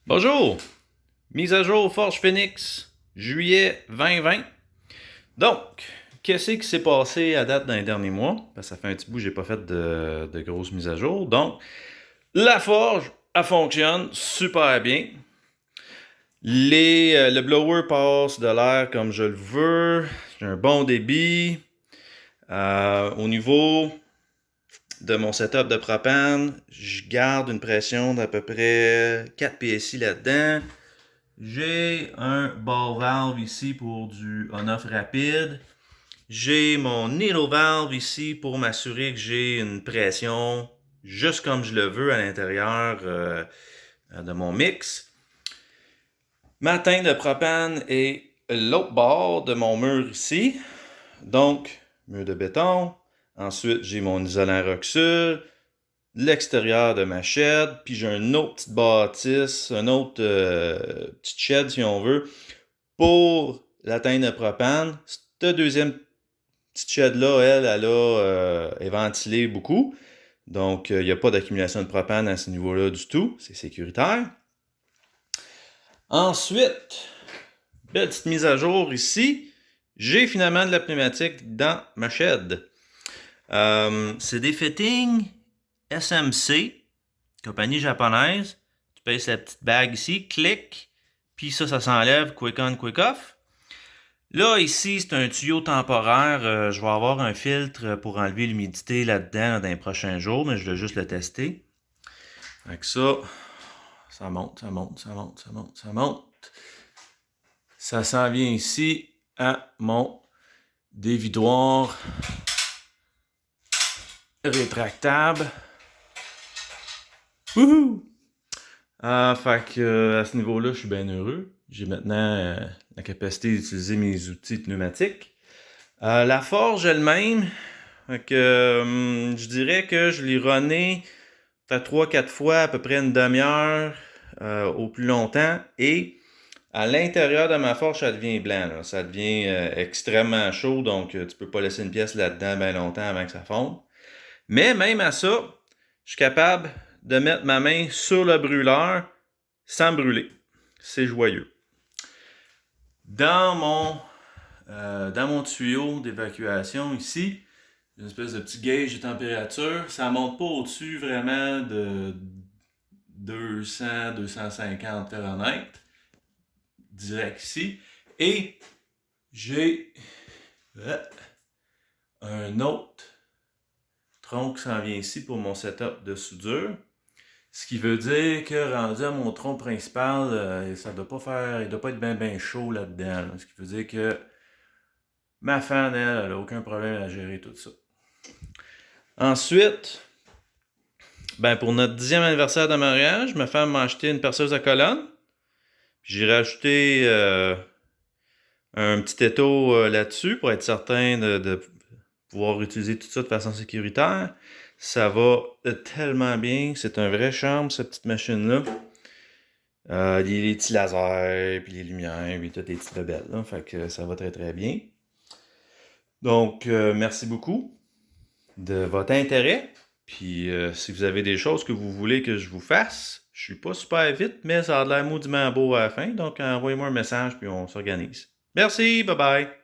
Bonjour! Mise à jour Forge Phoenix, juillet 2020. Donc, qu'est-ce qui s'est passé à date dans les derniers mois? Parce que ça fait un petit bout que j'ai pas fait de grosses mises à jour. Donc, la forge, elle fonctionne super bien. Le blower passe de l'air comme je le veux. J'ai un bon débit. Au niveau de mon setup de propane, je garde une pression d'à peu près 4 PSI là-dedans. J'ai un ball valve ici pour du on-off rapide. J'ai mon needle valve ici pour m'assurer que j'ai une pression juste comme je le veux à l'intérieur de mon mix. Ma tank de propane est l'autre bord de mon mur ici. Donc, mur de béton. Ensuite, j'ai mon isolant Roxul, l'extérieur de ma shed, puis j'ai une autre petite bâtisse, une autre petite shed si on veut, pour la tank de propane. Cette deuxième petite shed-là, est ventilée beaucoup. Donc, il n'y a pas d'accumulation de propane à ce niveau-là du tout. C'est sécuritaire. Ensuite, belle petite mise à jour ici. J'ai finalement de la pneumatique dans ma shed. C'est des fittings SMC, compagnie japonaise. Tu payes la petite bague ici, clic, puis ça s'enlève, quick on, quick off. Là, ici, c'est un tuyau temporaire. Je vais avoir un filtre pour enlever l'humidité là-dedans dans les prochains jours, mais je vais juste le tester. Avec ça, ça monte, ça monte, ça monte, ça monte, ça monte. Ça s'en vient ici à mon dévidoir rétractable. Wouhou! Fait que à ce niveau-là, je suis bien heureux. J'ai maintenant la capacité d'utiliser mes outils pneumatiques. La forge elle-même, je dirais que je l'ai runné peut-être 3-4 fois, à peu près une demi-heure au plus longtemps. Et à l'intérieur de ma forge, ça devient blanc. Là. Ça devient extrêmement chaud, donc tu peux pas laisser une pièce là-dedans bien longtemps avant que ça fonde. Mais même à ça, je suis capable de mettre ma main sur le brûleur sans brûler. C'est joyeux. Dans mon tuyau d'évacuation ici, une espèce de petit gauge de température. Ça ne monte pas au-dessus vraiment de 200-250 Fahrenheit. Direct ici. Et j'ai un autre tronc qui s'en vient ici pour mon setup de soudure. Ce qui veut dire que rendu à mon tronc principal, ça doit pas faire, il doit pas être bien chaud là-dedans. Là. Ce qui veut dire que ma fan, elle n'a aucun problème à gérer tout ça. Ensuite, pour notre 10e anniversaire de mariage, ma femme m'a acheté une perceuse à colonne. J'ai rajouté un petit étau là-dessus pour être certain de pouvoir utiliser tout ça de façon sécuritaire. Ça va tellement bien. C'est un vrai charme, cette petite machine-là. Les petits lasers, puis les lumières, puis toutes les petites rebelles. Là. Fait que ça va très très bien. Donc, merci beaucoup de votre intérêt. Puis, si vous avez des choses que vous voulez que je vous fasse, je suis pas super vite, mais ça a l'air maudiment beau à la fin. Donc, envoyez-moi un message, puis on s'organise. Merci, bye bye!